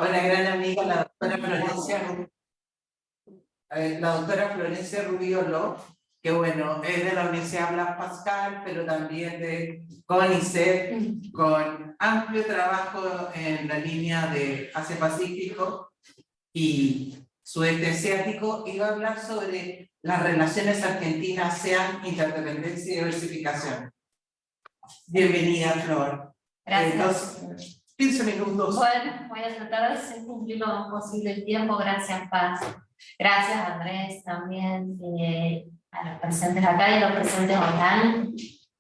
una gran amiga, la doctora Florencia Rubiolo, que bueno, es de la Universidad Blas Pascal, pero también de CONICET, con amplio trabajo en la línea de Asia-Pacífico y Sudeste Asiático, y va a hablar sobre las relaciones Argentina-ASEAN, interdependencia y diversificación. Bienvenida, Flor. Gracias. 15 minutos. Bueno, voy a tratar de hacer cumplir lo más posible el tiempo. Gracias, Paz. Gracias, Andrés, también a los presentes acá y a los presentes online.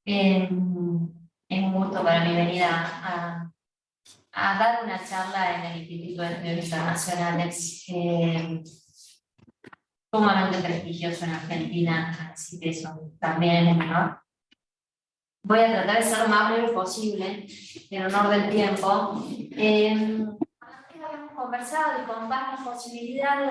Es un gusto para mí venir a dar una charla en el Instituto de Estudios Internacionales, sumamente prestigioso en Argentina, así que eso también es un honor. Voy a tratar de ser lo más breve posible, en honor del tiempo. Antes habíamos conversado y con la posibilidad de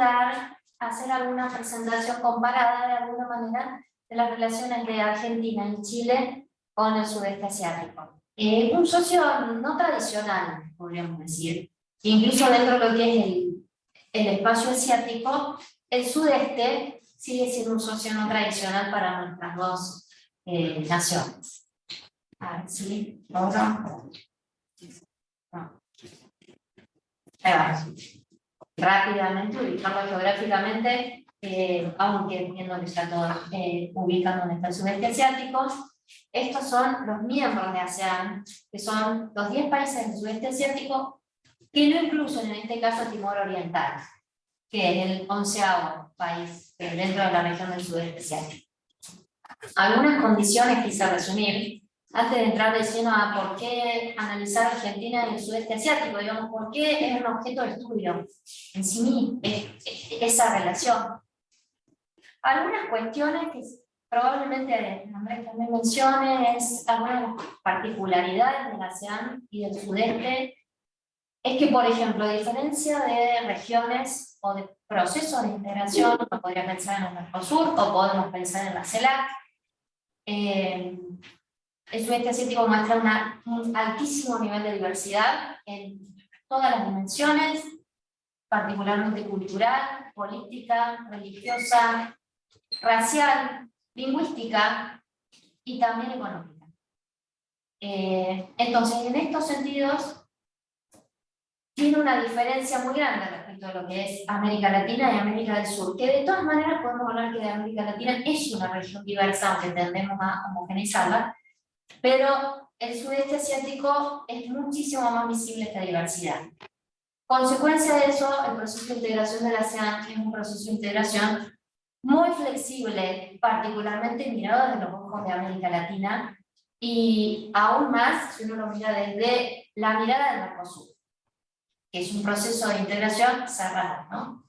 hacer alguna presentación comparada de alguna manera de las relaciones de Argentina y Chile con el sudeste asiático. Un socio no tradicional, podríamos decir. Incluso dentro de lo que es el espacio asiático, el sudeste sigue siendo un socio no tradicional para nuestras dos naciones. Sí, vamos a... Ahí va. Rápidamente, ubicarlo geográficamente, aunque entiendo que está todo ubicado en el sudeste asiático. Estos son los miembros de ASEAN, que son los 10 países del sudeste asiático, que no incluyen en este caso Timor Oriental, que es el 11º país dentro de la región del sudeste asiático. Algunas condiciones quise resumir. Antes de entrar de lleno a por qué analizar Argentina y el sudeste asiático, digamos, por qué es un objeto de estudio en sí mismo, esa relación. Algunas cuestiones que probablemente Andrés también mencione, es algunas particularidades de la ASEAN y del sudeste, es que, por ejemplo, a diferencia de regiones o de procesos de integración, uno podría pensar en el Mercosur o podemos pensar en la CELAC, el sudeste asiático muestra un altísimo nivel de diversidad en todas las dimensiones, particularmente cultural, política, religiosa, racial, lingüística y también económica. Entonces, en estos sentidos, tiene una diferencia muy grande respecto a lo que es América Latina y América del Sur, que de todas maneras podemos hablar que de América Latina es una región diversa, aunque tendemos a homogeneizarla, pero el sudeste asiático es muchísimo más visible esta diversidad. Consecuencia de eso, el proceso de integración de la ASEAN es un proceso de integración muy flexible, particularmente mirado desde los ojos de América Latina, y aún más si uno lo mira desde la mirada del Mercosur, que es un proceso de integración cerrado, ¿no?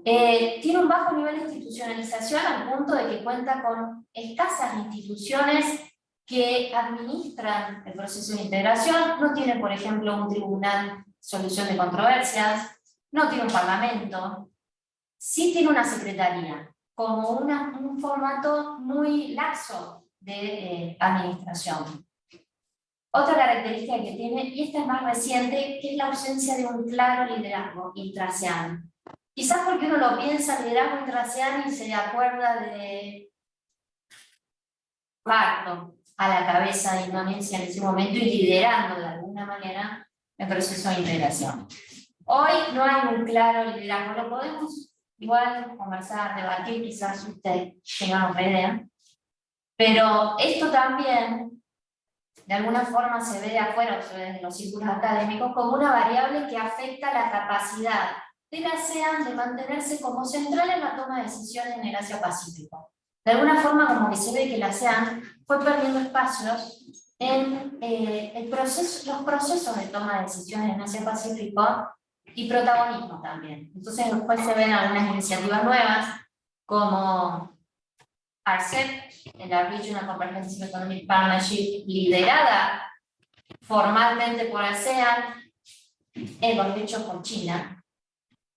Tiene un bajo nivel de institucionalización al punto de que cuenta con escasas instituciones que administran el proceso de integración. No tiene, por ejemplo, un tribunal de solución de controversias, no tiene un parlamento, sí tiene una secretaría, como un formato muy laxo de administración. Otra característica que tiene, y esta es más reciente, que es la ausencia de un claro liderazgo intra-ASEAN. Quizás porque uno lo piensa, liderazgo intra-ASEAN, y se acuerda de Barton a la cabeza de Indonesia en ese momento y liderando de alguna manera el proceso de integración. Hoy no hay un claro liderazgo, lo podemos igual conversar, debatir, quizás ustedes tengan otra idea, pero esto también de alguna forma se ve de afuera, o se ve desde los círculos académicos, como una variable que afecta la capacidad de la ASEAN de mantenerse como central en la toma de decisiones en el Asia-Pacífico. De alguna forma, como que se ve que la ASEAN fue perdiendo espacios en los procesos de toma de decisiones en Asia-Pacífico y protagonismo también. Entonces, después se ven algunas iniciativas nuevas, como RCEP, en la Regional Comprehensive Economic Partnership, liderada formalmente por ASEAN, hemos hecho con China,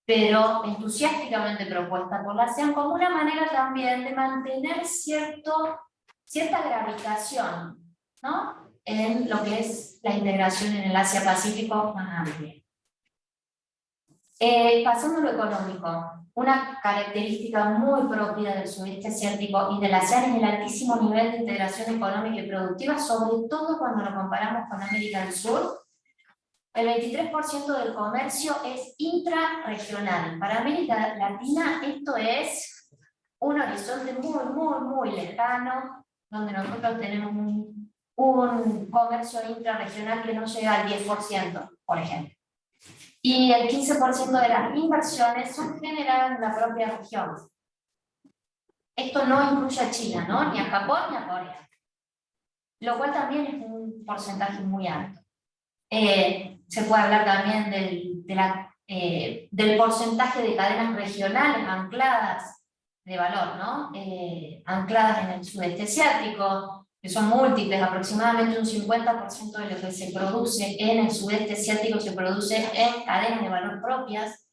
pero entusiásticamente propuesta por la ASEAN como una manera también de mantener cierta gravitación, ¿no?, en lo que es la integración en el Asia-Pacífico más amplia. Pasando a lo económico, una característica muy propia del sudeste asiático y de la ASEAN es el altísimo nivel de integración económica y productiva, sobre todo cuando lo comparamos con América del Sur. El 23% del comercio es intrarregional. Para América Latina esto es un horizonte muy lejano, donde nosotros tenemos un comercio intrarregional que no llega al 10%, por ejemplo. Y el 15% de las inversiones son generadas en la propia región. Esto no incluye a China, ¿no? Ni a Japón ni a Corea. Lo cual también es un porcentaje muy alto. Se puede hablar también del porcentaje de cadenas regionales ancladas de valor, ¿no? Ancladas en el sudeste asiático, que son múltiples, aproximadamente un 50% de lo que se produce en el sudeste asiático se produce en cadenas de valor propias.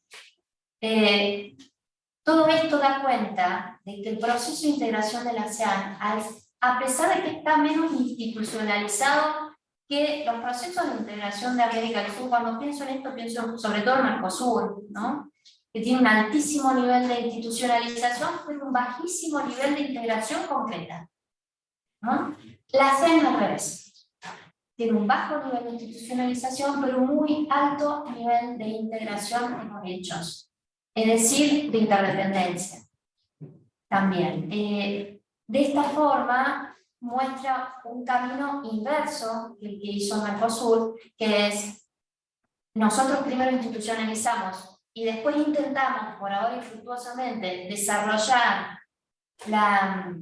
Todo esto da cuenta de que el proceso de integración de la ASEAN, a pesar de que está menos institucionalizado que los procesos de integración de América del Sur, cuando pienso en esto, pienso sobre todo en Mercosur, ¿no? Que tiene un altísimo nivel de institucionalización, pero un bajísimo nivel de integración concreta, ¿no? La ASEAN al revés. Tiene un bajo nivel de institucionalización, pero un muy alto nivel de integración en los hechos, es decir, de interdependencia también. De esta forma, muestra un camino inverso que hizo Mercosur, que es nosotros primero institucionalizamos y después intentamos, por ahora infructuosamente, desarrollar la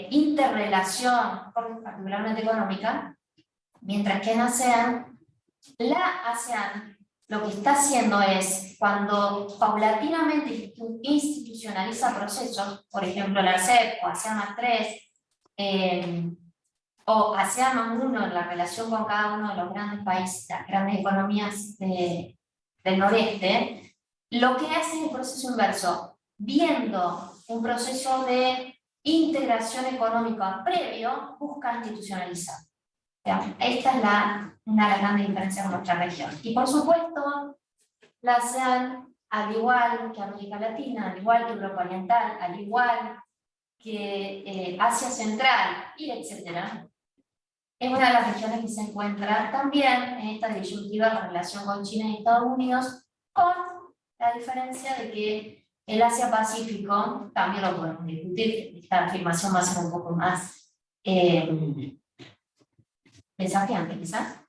interrelación, particularmente económica, mientras que en ASEAN, la ASEAN lo que está haciendo es, cuando paulatinamente institucionaliza procesos, por ejemplo la CEP o ASEAN+3, o ASEAN+1 en la relación con cada uno de los grandes países, las grandes economías del noreste, lo que hace es el proceso inverso, viendo un proceso de integración económica previo, busca institucionalizar. Esta es una de las grandes diferencias de nuestra región. Y por supuesto, la ASEAN, al igual que América Latina, al igual que Europa Oriental, al igual que Asia Central, y etcétera, es una de las regiones que se encuentra también en esta disyuntiva en relación con China y Estados Unidos, con la diferencia de que el Asia-Pacífico, también lo podemos discutir, esta afirmación va a ser un poco más desafiante quizás.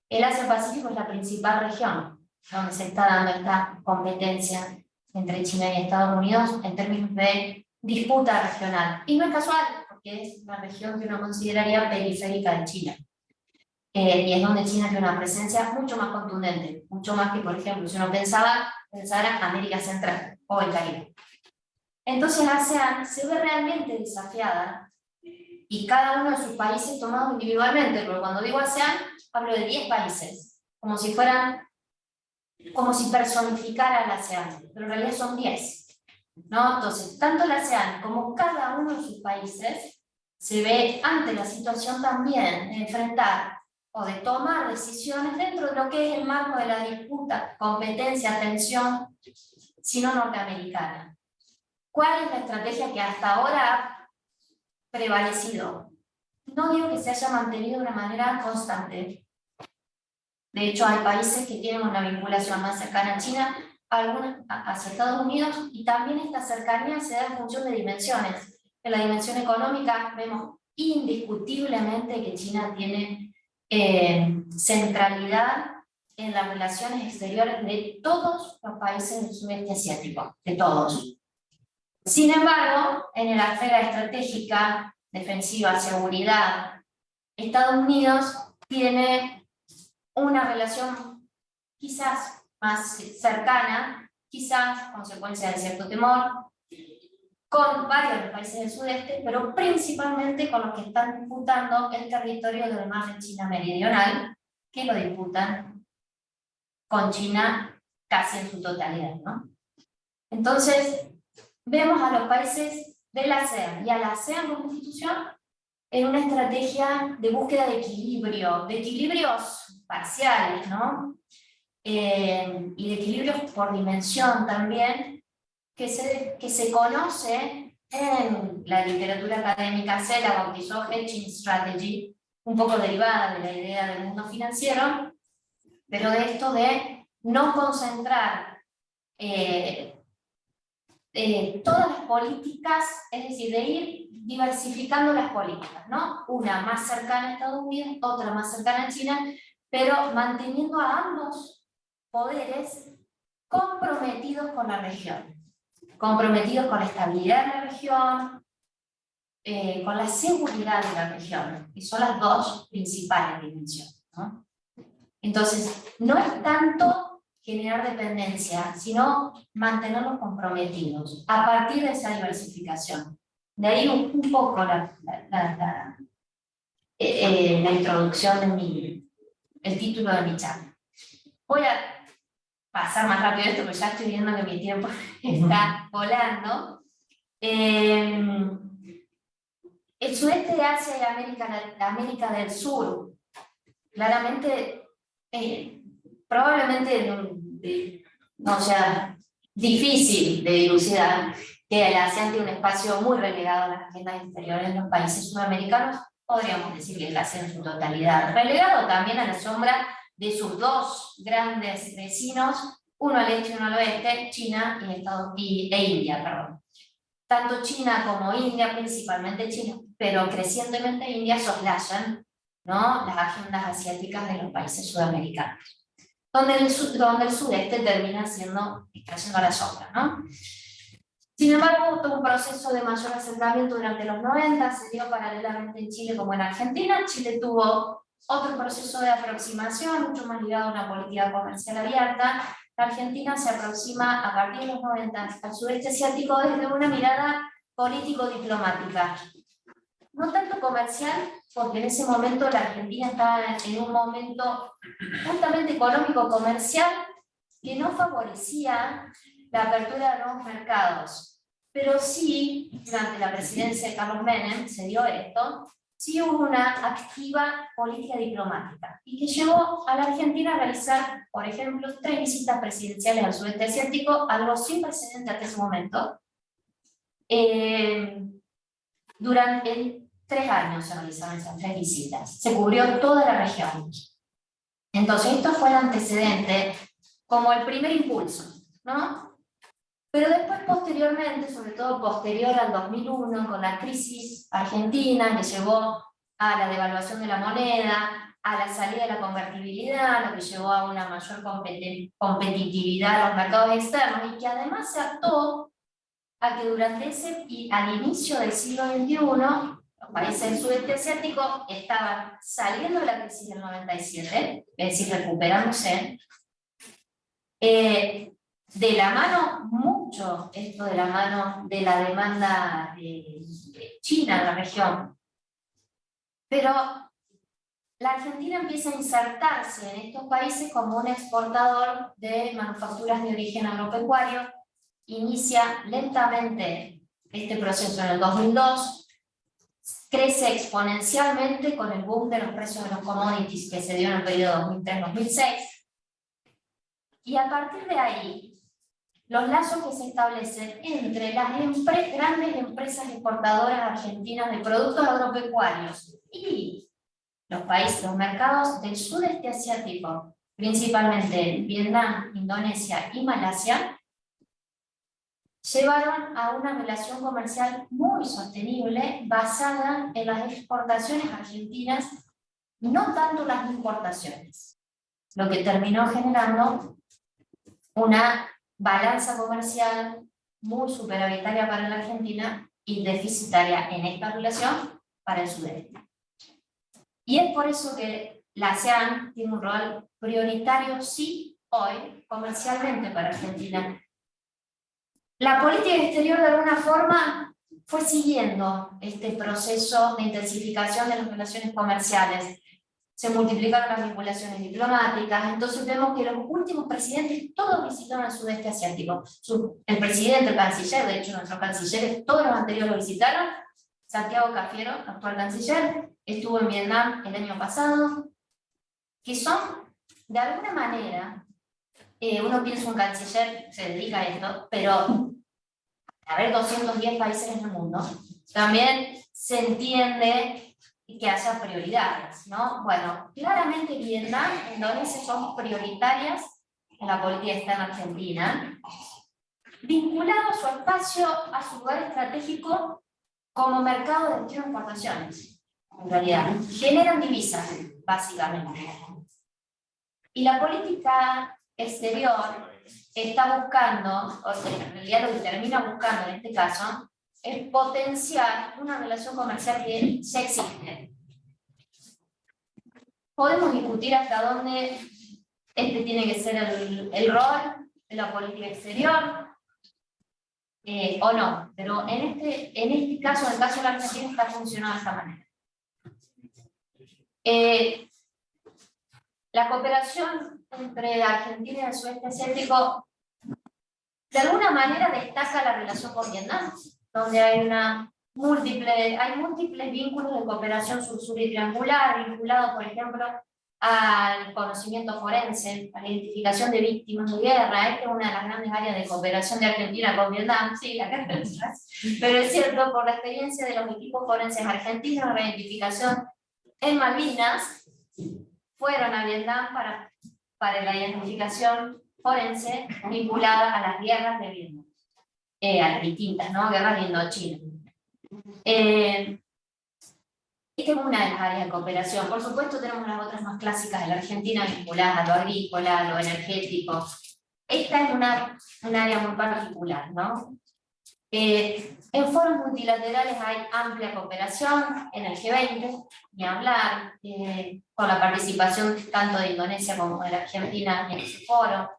El Asia-Pacífico es la principal región donde se está dando esta competencia entre China y Estados Unidos en términos de disputa regional. Y no es casual, porque es una región que uno consideraría periférica de China. Y es donde China tiene una presencia mucho más contundente, mucho más que, por ejemplo, si uno pensara América Central o el Caribe. Entonces la ASEAN se ve realmente desafiada y cada uno de sus países tomados individualmente, pero cuando digo ASEAN hablo de 10 países, como si personificara la ASEAN, pero en realidad son 10, ¿no? Entonces, tanto la ASEAN como cada uno de sus países se ve ante la situación también de enfrentar o de tomar decisiones dentro de lo que es el marco de la disputa, competencia, tensión sino-norteamericana. ¿Cuál es la estrategia que hasta ahora ha prevalecido? No digo que se haya mantenido de una manera constante. De hecho, hay países que tienen una vinculación más cercana a China, algunas hacia Estados Unidos, y también esta cercanía se da en función de dimensiones. En la dimensión económica vemos indiscutiblemente que China tiene centralidad en las relaciones exteriores de todos los países del sudeste asiático, de todos. Sin embargo, en la esfera estratégica, defensiva, seguridad, Estados Unidos tiene una relación quizás más cercana, quizás consecuencia de cierto temor, con varios de los países del sudeste, pero principalmente con los que están disputando el territorio del mar de China Meridional, que lo disputan con China casi en su totalidad, ¿no? Entonces, vemos a los países de la ASEAN y a la ASEAN como institución en una estrategia de búsqueda de equilibrios parciales, ¿no? Y de equilibrios por dimensión también, que se conoce en la literatura académica, se la bautizó Hedging Strategy, un poco derivada de la idea del mundo financiero, pero de esto de no concentrar todas las políticas, es decir, de ir diversificando las políticas, ¿no? Una más cercana a Estados Unidos, otra más cercana a China, pero manteniendo a ambos poderes comprometidos con la región, comprometidos con la estabilidad de la región, con la seguridad de la región, que son las dos principales dimensiones, ¿no? Entonces, no es tanto generar dependencia, sino mantenerlos comprometidos a partir de esa diversificación. De ahí un poco la introducción de el título de mi charla. Voy a pasar más rápido esto, porque ya estoy viendo que mi tiempo está volando. El sudeste de Asia y América del Sur, claramente, probablemente no sea difícil de dilucidar que el ASEAN tiene un espacio muy relegado a las agendas exteriores de los países sudamericanos, podríamos decir que el ASEAN en su totalidad, relegado también a la sombra de sus dos grandes vecinos, uno al este y uno al oeste, China e India, perdón. Tanto China como India, principalmente China, pero crecientemente India, soslayan, ¿no?, las agendas asiáticas de los países sudamericanos, donde el sudeste termina cayendo a la sombra, ¿no? Sin embargo, tuvo un proceso de mayor acercamiento durante los 90, se dio paralelamente en Chile como en Argentina. Chile tuvo otro proceso de aproximación, mucho más ligado a una política comercial abierta. La Argentina se aproxima a partir de los 90 al sudeste asiático desde una mirada político-diplomática. No tanto comercial, porque en ese momento la Argentina estaba en un momento justamente económico-comercial que no favorecía la apertura de nuevos mercados. Pero sí, durante la presidencia de Carlos Menem, se dio esto, sí hubo una activa política diplomática y que llevó a la Argentina a realizar, por ejemplo, 3 visitas presidenciales al sudeste asiático, algo sin precedente hasta ese momento. Durante 3 años se realizaron esas 3 visitas, se cubrió toda la región. Entonces, esto fue el antecedente, como el primer impulso, ¿no? Pero después, posteriormente, sobre todo posterior al 2001, con la crisis argentina que llevó a la devaluación de la moneda, a la salida de la convertibilidad, lo que llevó a una mayor competitividad en los mercados externos, y que además se ató a que al inicio del siglo XXI, los países del sudeste asiático estaban saliendo de la crisis del 97, es decir, recuperándose, de la mano mucho, esto de la mano de la demanda de China en la región, pero la Argentina empieza a insertarse en estos países como un exportador de manufacturas de origen agropecuario, inicia lentamente este proceso en el 2002, crece exponencialmente con el boom de los precios de los commodities que se dio en el periodo 2003-2006, y a partir de ahí, los lazos que se establecen entre las grandes empresas exportadoras argentinas de productos agropecuarios y los mercados del sudeste asiático, principalmente Vietnam, Indonesia y Malasia, llevaron a una relación comercial muy sostenible basada en las exportaciones argentinas, no tanto las importaciones, lo que terminó generando una balanza comercial muy superavitaria para la Argentina y deficitaria en esta relación para el sudeste. Y es por eso que la ASEAN tiene un rol prioritario, sí, hoy, comercialmente para Argentina. La política exterior, de alguna forma, fue siguiendo este proceso de intensificación de las relaciones comerciales. Se multiplicaron las vinculaciones diplomáticas, entonces vemos que los últimos presidentes todos visitaron el sudeste asiático. El presidente, el canciller, de hecho nuestros cancilleres, todos los anteriores lo visitaron. Santiago Cafiero, actual canciller, estuvo en Vietnam el año pasado, que son, de alguna manera, uno piensa un canciller se dedica a esto, pero a ver 210 países en el mundo, también se entiende que haya prioridades, ¿no? Bueno, claramente Vietnam e Indonesia son prioritarias en la política externa argentina, vinculado a su espacio, a su lugar estratégico como mercado de destino de exportaciones, en realidad. Generan divisas, básicamente. Y la política exterior está buscando, o sea, en realidad lo que termina buscando en este caso, es potenciar una relación comercial que ya existe. Podemos discutir hasta dónde este tiene que ser el rol de la política exterior, o no, pero en este caso, en el caso de la Argentina, está funcionando de esta manera. La cooperación entre Argentina y el sudeste asiático de alguna manera destaca la relación con Vietnam, donde hay múltiples vínculos de cooperación sur-sur y triangular, vinculados, por ejemplo, al conocimiento forense, a la identificación de víctimas de guerra. Esta es una de las grandes áreas de cooperación de Argentina con Vietnam, sí, acá pero es cierto, por la experiencia de los equipos forenses argentinos de identificación en Malvinas, fueron a Vietnam para la identificación forense vinculada a las guerras de Vietnam, a las distintas, ¿no? Guerras de Indochina. Esta es una de las áreas de cooperación. Por supuesto tenemos las otras más clásicas de la Argentina vinculadas a lo agrícola, a lo energético. Esta es un área muy particular, ¿no? En foros multilaterales hay amplia cooperación, en el G20, ni hablar, con la participación tanto de Indonesia como de la Argentina en ese foro.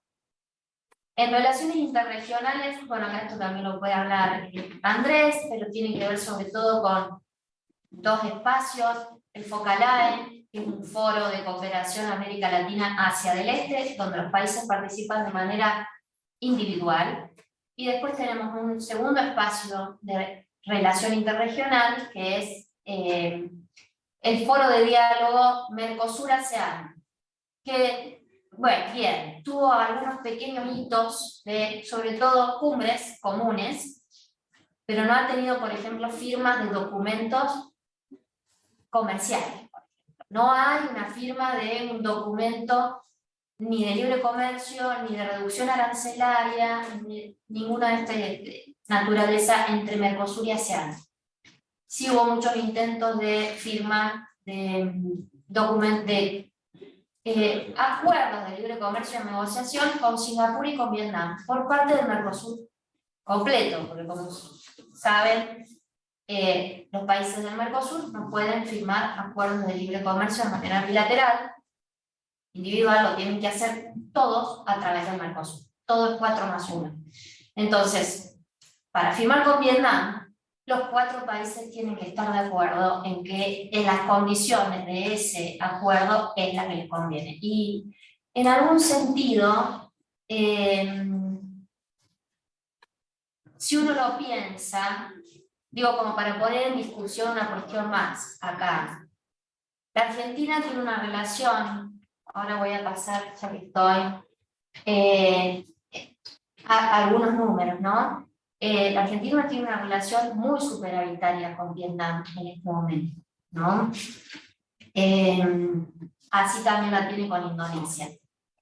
En relaciones interregionales, bueno, acá esto también lo puede hablar Andrés, pero tiene que ver sobre todo con dos espacios: el FOCALAE, que es un foro de cooperación América Latina-Asia del Este, donde los países participan de manera individual. Y después tenemos un segundo espacio de relación interregional, que es el foro de diálogo Mercosur-ASEAN, que, bueno, bien, tuvo algunos pequeños hitos de, sobre todo, cumbres comunes, pero no ha tenido, por ejemplo, firmas de documentos comerciales. No hay una firma de un documento ni de libre comercio, ni de reducción arancelaria, ni ninguna de esta naturaleza entre Mercosur y ASEAN. Sí hubo muchos intentos de firma de acuerdos de libre comercio y negociación con Singapur y con Vietnam, por parte del Mercosur completo, porque como saben, los países del Mercosur no pueden firmar acuerdos de libre comercio de manera bilateral, individual, lo tienen que hacer todos a través del Mercosur. Todo es 4+1. Entonces, para firmar con Vietnam, los 4 países tienen que estar de acuerdo en que en las condiciones de ese acuerdo es la que les conviene. Y en algún sentido, si uno lo piensa, digo, como para poner en discusión una cuestión más acá, la Argentina tiene una relación. Ahora voy a pasar, ya que estoy, a algunos números, ¿no? La Argentina tiene una relación muy superavitaria con Vietnam en este momento, ¿no? Así también la tiene con Indonesia.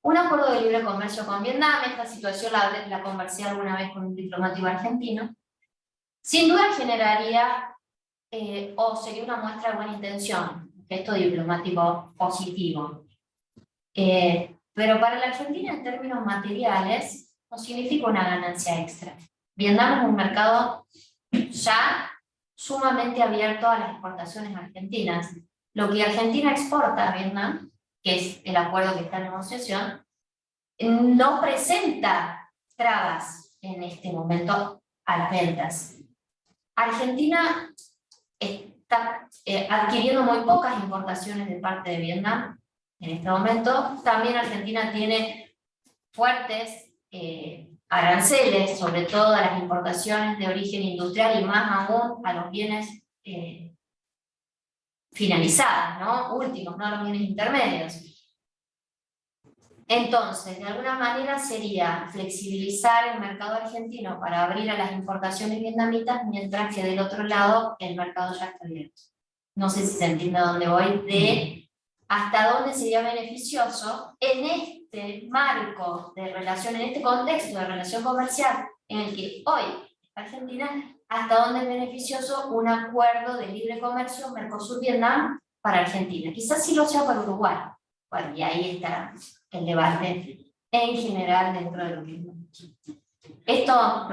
Un acuerdo de libre comercio con Vietnam, esta situación la conversé alguna vez con un diplomático argentino, sin duda generaría, o sería una muestra de buena intención, gesto diplomático positivo. Pero para la Argentina, en términos materiales, no significa una ganancia extra. Vietnam es un mercado ya sumamente abierto a las exportaciones argentinas. Lo que Argentina exporta a Vietnam, que es el acuerdo que está en negociación, no presenta trabas en este momento a las ventas. Argentina está adquiriendo muy pocas importaciones de parte de Vietnam en este momento. También Argentina tiene fuertes aranceles, sobre todo a las importaciones de origen industrial y más aún a los bienes finalizados, ¿no? Últimos, no a los bienes intermedios. Entonces, de alguna manera sería flexibilizar el mercado argentino para abrir a las importaciones vietnamitas, mientras que del otro lado el mercado ya está abierto. No sé si se entiende a dónde voy, de hasta dónde sería beneficioso en este marco de relación, en este contexto de relación comercial en el que hoy Argentina, hasta dónde es beneficioso un acuerdo de libre comercio Mercosur-Vietnam para Argentina. Quizás sí lo sea para Uruguay. Bueno, y ahí está el debate en general dentro de lo que esto,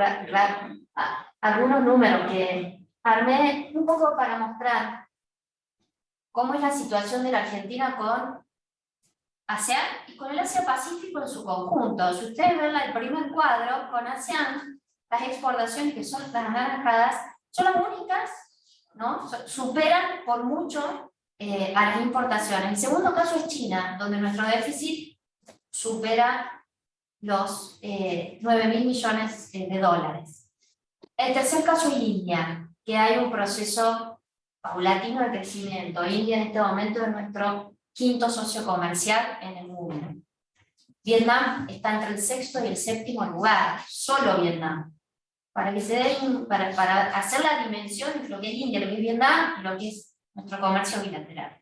algunos números que armé un poco para mostrar cómo es la situación de la Argentina con ASEAN y con el Asia-Pacífico en su conjunto. Si ustedes ven el primer cuadro, con ASEAN, las exportaciones que son las naranjadas son las únicas, ¿no? Superan por mucho a las importaciones. El segundo caso es China, donde nuestro déficit supera los 9.000 millones de dólares. El tercer caso es India, que hay un proceso paulatino de crecimiento. India en este momento es nuestro quinto socio comercial en el mundo. Vietnam está entre el sexto y el séptimo lugar, solo Vietnam. Para que se den, para hacer la dimensión de lo que es India, lo que es Vietnam y lo que es nuestro comercio bilateral.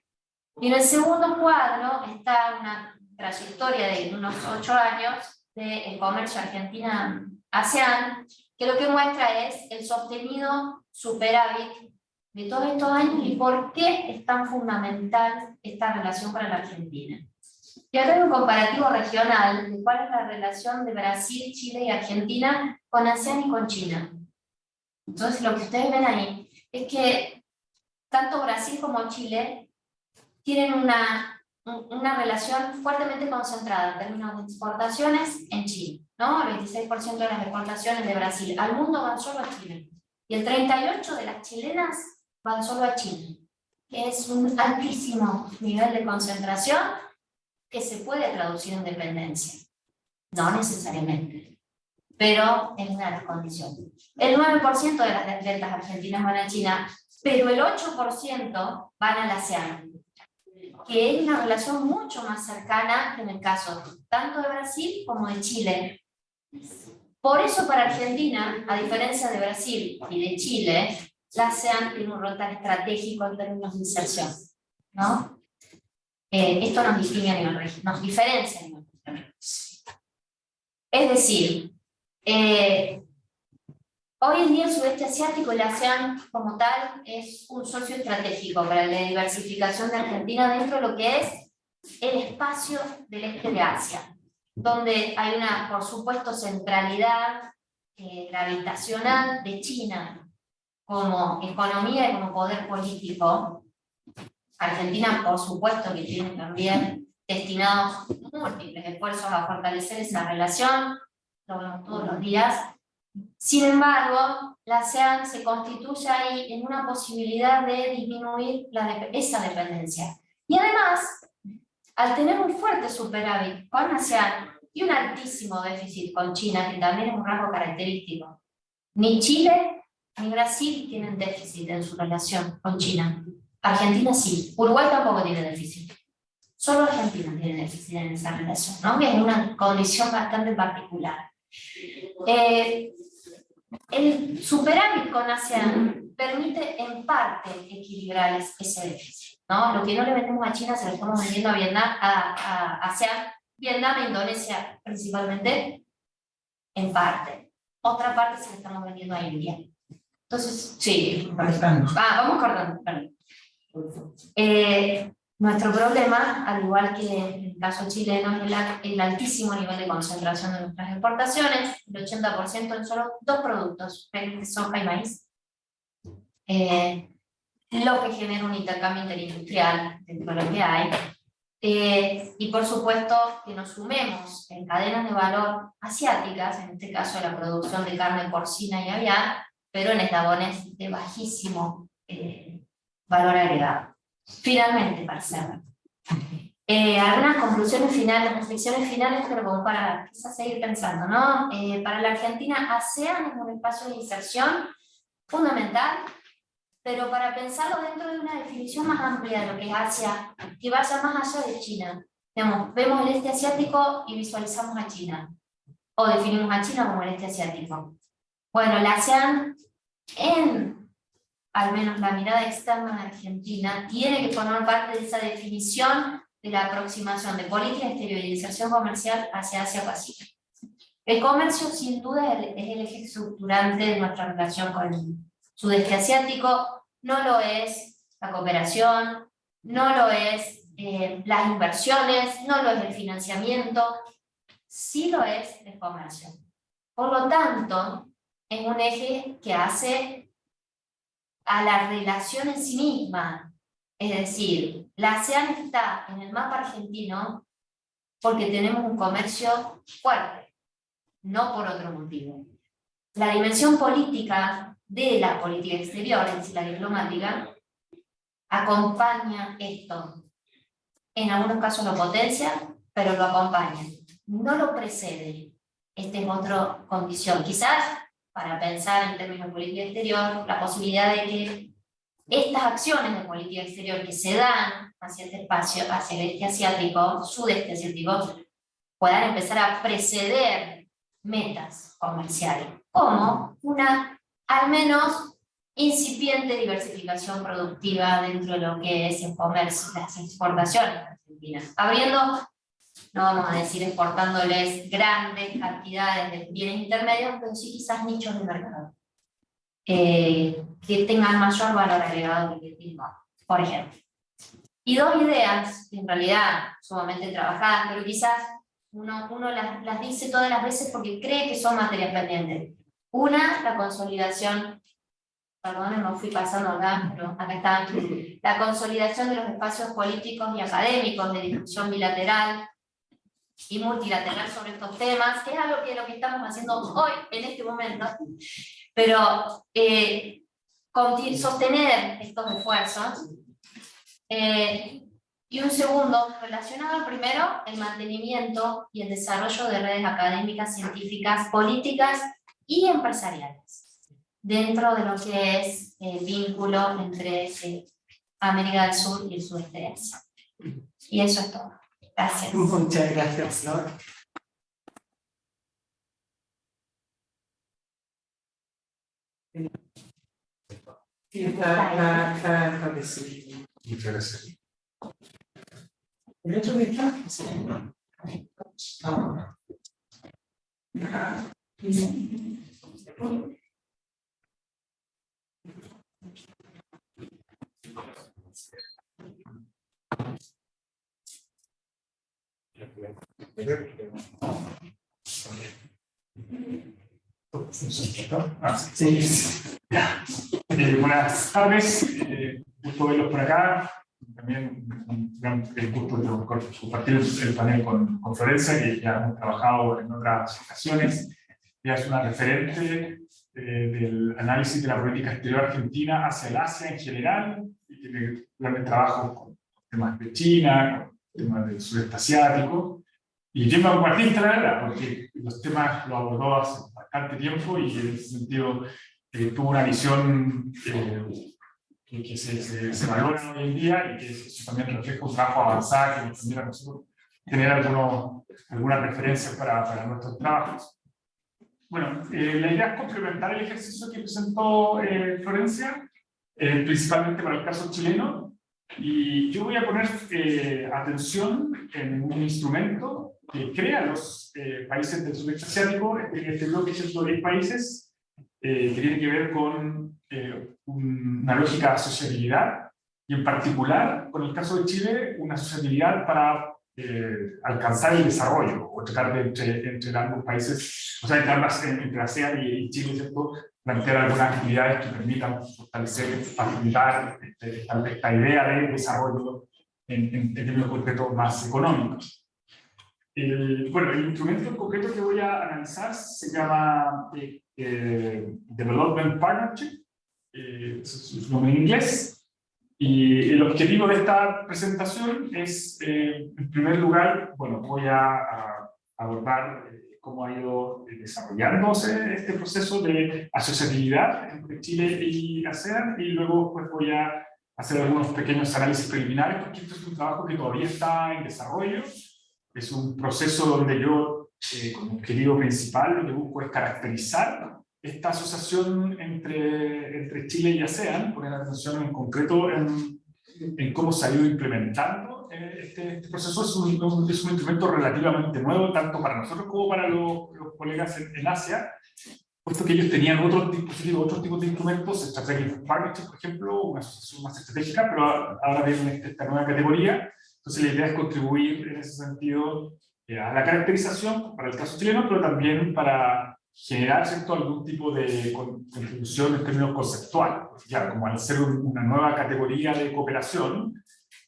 Y en el segundo cuadro está una trayectoria de unos 8 años del comercio Argentina-ASEAN, que lo que muestra es el sostenido superávit de todos estos años y por qué es tan fundamental esta relación para la Argentina. Y acá hay un comparativo regional de cuál es la relación de Brasil, Chile y Argentina con ASEAN y con China. Entonces lo que ustedes ven ahí es que tanto Brasil como Chile tienen una relación fuertemente concentrada en términos de exportaciones en Chile, ¿no? El 26% de las exportaciones de Brasil al mundo van solo a Chile. Y el 38% de las chilenas van solo a China, que es un altísimo nivel de concentración que se puede traducir en dependencia. No necesariamente, pero es una de las condiciones. El 9% de las ventas argentinas van a China, pero el 8% van a la ASEAN, que es una relación mucho más cercana en el caso tanto de Brasil como de Chile. Por eso para Argentina, a diferencia de Brasil y de Chile, la ASEAN tiene un rol tan estratégico en términos de inserción, ¿no? Esto nos distingue a nivel regional, nos diferencia a nivel regional. Es decir, hoy en día el sudeste asiático y la ASEAN como tal es un socio estratégico para la diversificación de Argentina dentro de lo que es el espacio del este de Asia, donde hay una, por supuesto, centralidad gravitacional de China como economía y como poder político. Argentina, por supuesto, que tiene también destinados múltiples esfuerzos a fortalecer esa relación, lo vemos todos los días. Sin embargo, la ASEAN se constituye ahí en una posibilidad de disminuir esa dependencia. Y además, al tener un fuerte superávit con ASEAN y un altísimo déficit con China, que también es un rasgo característico, ni Chile ni Brasil tienen déficit en su relación con China. Argentina sí, Uruguay tampoco tiene déficit. Solo Argentina tiene déficit en esa relación, ¿no? Que es una condición bastante particular. El superávit con ASEAN permite en parte equilibrar ese déficit, ¿no? Lo que no le vendemos a China se lo estamos vendiendo a Vietnam, a ASEAN, Vietnam e Indonesia principalmente, en parte. Otra parte se lo estamos vendiendo a India. Entonces, sí. Vamos cortando, perdón. Nuestro problema, al igual que en el caso chileno, es el altísimo nivel de concentración de nuestras exportaciones, el 80% en solo 2 productos, soja y maíz, lo que genera un intercambio interindustrial dentro de lo que hay, y por supuesto que nos sumemos en cadenas de valor asiáticas, en este caso la producción de carne porcina y aviar, pero en eslabones de bajísimo valor agregado. Finalmente, para cerrar, algunas conclusiones finales, reflexiones finales, pero como para quizás seguir pensando, ¿no? Para la Argentina, ASEAN es un espacio de inserción fundamental, pero para pensarlo dentro de una definición más amplia de lo que es Asia, que vaya más allá de China, Digamos, vemos el este asiático y visualizamos a China, o definimos a China como el este asiático. Bueno, la ASEAN, en al menos la mirada externa de Argentina, tiene que formar parte de esa definición de la aproximación de política exterior y inserción comercial hacia Asia-Pacífico. El comercio, sin duda, es el eje estructurante de nuestra relación con el sudeste asiático. No lo es la cooperación, no lo es las inversiones, no lo es el financiamiento, sí lo es el comercio. Por lo tanto, es un eje que hace a la relación en sí misma. Es decir, la ASEAN está en el mapa argentino porque tenemos un comercio fuerte, no por otro motivo. La dimensión política de la política exterior, es decir, la diplomática, acompaña esto. En algunos casos lo potencia, pero lo acompaña. No lo precede. Esta es otra condición. Quizás, para pensar en términos de política exterior, la posibilidad de que estas acciones de política exterior que se dan hacia este espacio, hacia el este asiático, sudeste asiático, puedan empezar a preceder metas comerciales, como una, al menos, incipiente diversificación productiva dentro de lo que es el comercio, las exportaciones argentinas, abriendo, no vamos a decir exportándoles grandes cantidades de bienes intermedios, pero sí quizás nichos de mercado que tengan mayor valor agregado que el mismo, por ejemplo. Y dos ideas, en realidad sumamente trabajadas, pero quizás uno las dice todas las veces porque cree que son materias pendientes. Una, la consolidación, perdón, no fui pasando acá, pero acá está, la consolidación de los espacios políticos y académicos de discusión bilateral y multilateral sobre estos temas, que es algo que lo que estamos haciendo hoy, en este momento, pero sostener estos esfuerzos. Y un segundo, relacionado al primero, el mantenimiento y el desarrollo de redes académicas, científicas, políticas y empresariales, dentro de lo que es el vínculo entre América del Sur y el sudeste de Asia. Y eso es todo. Gracias. Muchas gracias, Flor. Sí, está establecido. Muchas gracias. ¿El otro que está? Sí. Sí. Buenas tardes, gusto verlos por acá. También un gran gusto de compartir el panel con Florencia, que ya hemos trabajado en otras ocasiones. Ella es una referente del análisis de la política exterior argentina hacia el Asia en general, y tiene grandes trabajos con temas de China, con temas del sudeste asiático. Y bien vanguardista, la verdad, porque los temas los abordó hace bastante tiempo y en ese sentido tuvo una visión que se valora hoy en día y que eso también refleja un trabajo avanzado que nos permite a nosotros tener algunas referencias para nuestros trabajos. Bueno, la idea es complementar el ejercicio que presentó Florencia, principalmente para el caso chileno, y yo voy a poner atención en un instrumento que crea los países del sudeste asiático, este bloque de 110 países, que tiene que ver con una lógica de asociatividad, y en particular, con el caso de Chile, una asociatividad para alcanzar el desarrollo, o tratar de entre ambos países, o sea, entre ASEAN y Chile, ¿cierto?, plantear algunas actividades que permitan fortalecer, facilitar esta idea de desarrollo en términos concretos más económicos. Bueno, el instrumento en concreto que voy a analizar se llama Development Partnership, es su nombre en inglés, y el objetivo de esta presentación es, en primer lugar, bueno, voy a abordar cómo ha ido desarrollándose este proceso de asociatividad entre Chile y ASEAN, y luego pues voy a hacer algunos pequeños análisis preliminares, porque esto es un trabajo que todavía está en desarrollo. Es un proceso donde yo, como objetivo principal, lo que busco es caracterizar esta asociación entre Chile y ASEAN, poner atención en concreto en cómo se ha ido implementando este proceso. Es un instrumento relativamente nuevo, tanto para nosotros como para los colegas en Asia, puesto que ellos tenían otros dispositivos, otros tipos de instrumentos, Strategic Partnership, por ejemplo, una asociación más estratégica, pero ahora viene esta nueva categoría. Entonces la idea es contribuir en ese sentido a la caracterización para el caso chileno, pero también para generar, ¿cierto?, algún tipo de contribución en términos conceptuales. Porque, claro, como al ser una nueva categoría de cooperación,